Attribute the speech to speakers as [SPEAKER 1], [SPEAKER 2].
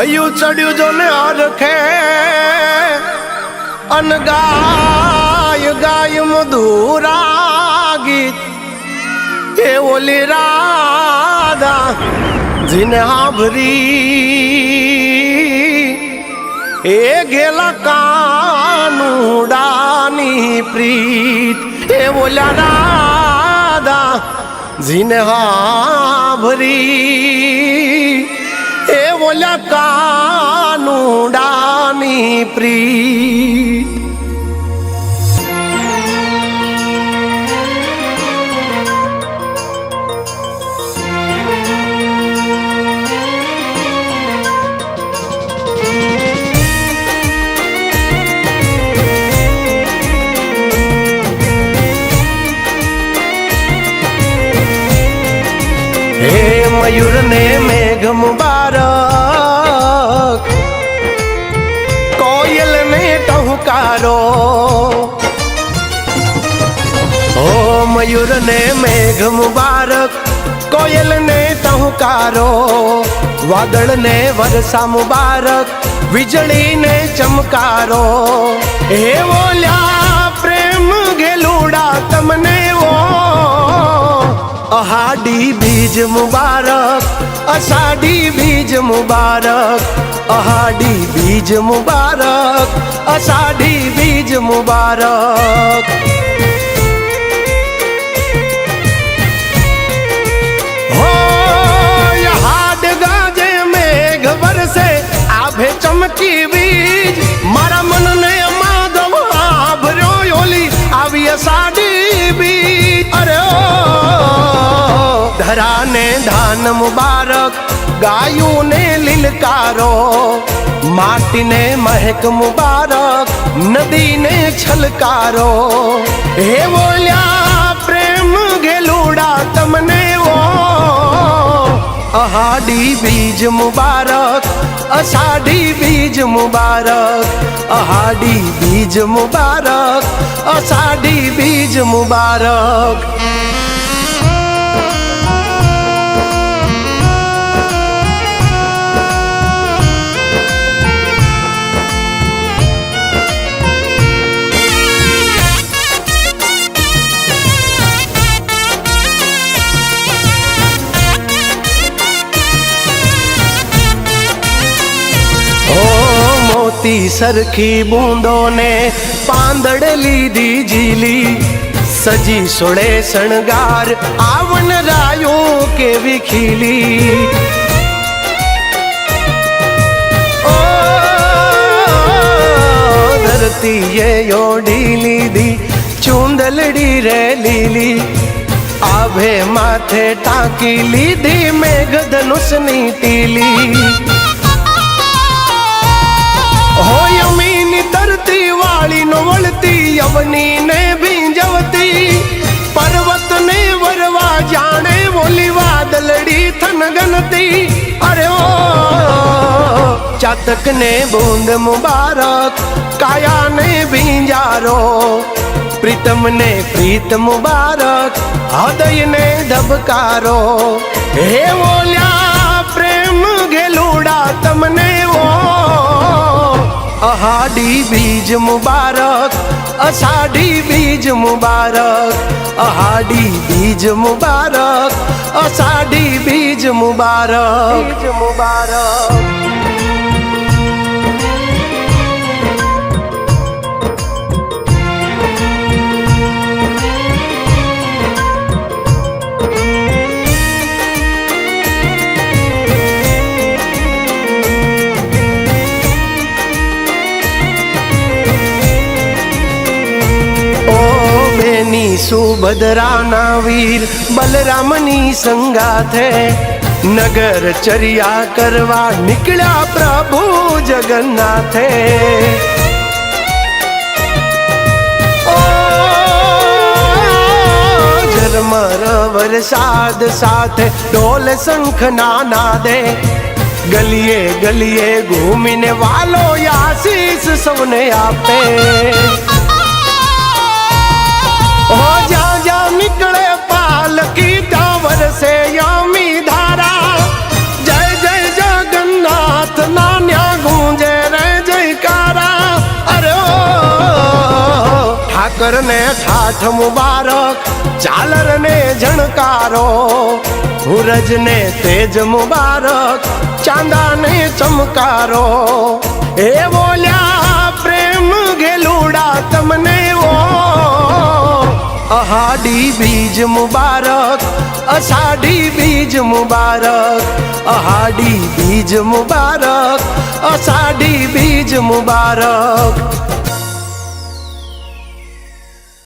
[SPEAKER 1] હયું ચડ્યું જો ને હરખે અન ગાય ગાય મધુરા ગીત એ ઓલી રાધા જીને હાભરી એ ગેલા કાનુડાની પ્રીત એ ઓલા રાધા જીને હાભરી એ ઓલા કાનુડાની પ્રીત हे मयूर ने मेघ मुबारक कोयल ने टहुकारो ओ मयूर ने मेघ मुबारक कोयल ने टहुकारो वादळ ने वर्षा मुबारक वीजળી ने चमकारो हे बोल्या प्रेम गेलूड़ा तमने वो अहाडी बीज मुबारक अषाढ़ी बीज मुबारक अहाडी बीज मुबारक अषाढ़ी बीज मुबारक हो हाड गाजे मेघ बरसे आभे चमकी बीज मारा मन ने माधव आभर्यो योली आवी अषाढ़ी बीज अरे ओ धरा ने धान मुबारक गायों ने लिलकारो माटी ने महक मुबारक नदी ने छलकारो हे बोल्या प्रेम गेलूड़ा तमने वो अहाडी बीज मुबारक अषाढ़ी बीज मुबारक अहाडी बीज मुबारक अषाढ़ी बीज मुबारक सरखी बूंदों ने पांदड़ लीधी झीली सजी सोड़े शणगार आवन रायों के विखीली ओ धरती ये योड़ी लीधी चूंदलड़ी रे लीली आभे माथे टाकी लीधी मेघ धनुषनी टीली हो यमीनी धरती वाली नो वळती यवनी ने भींजवती पर्वत ने वरवा जाने बोली वादलड़ी थन गनती अरे ओ चातक ने बूंद मुबारक काया ने भींजारो प्रीतम ने प्रीत मुबारक हृदय ने धबकारो हे बोल्या प्रेम गेलूड़ा तमने वो अहाडी बीज मुबारक अषाढ़ी बीज मुबारक अहाडी बीज मुबारक अषाढ़ी बीज मुबारक बीज मुबारक सुभद्रा ना वीर बलरामनी संगाथे नगर चर्या करवा निकला प्रभु जगन्नाथे ओ झरमर वरसाद साथे ढोल शंख नाना दे गलिए गलिए घूमिने वालो आशीष सबने आपे हो जा जा निकले पालकी टावर से यामी धारा जय जय जगन्नाथ नाम ઠાકર ને ઠાઠ મુબારક, ઝાલર ને ઝણકારો, સૂરજ ને તેજ મુબારક, ચાંદા ને ચમકારો. એ બોલ્યા પ્રેમ ગેલુડા તમને ઓ, અહાડી બીજ મુબારક, અષાઢી બીજ મુબારક, અહાડી બીજ મુબારક, અષાઢી બીજ મુબારક.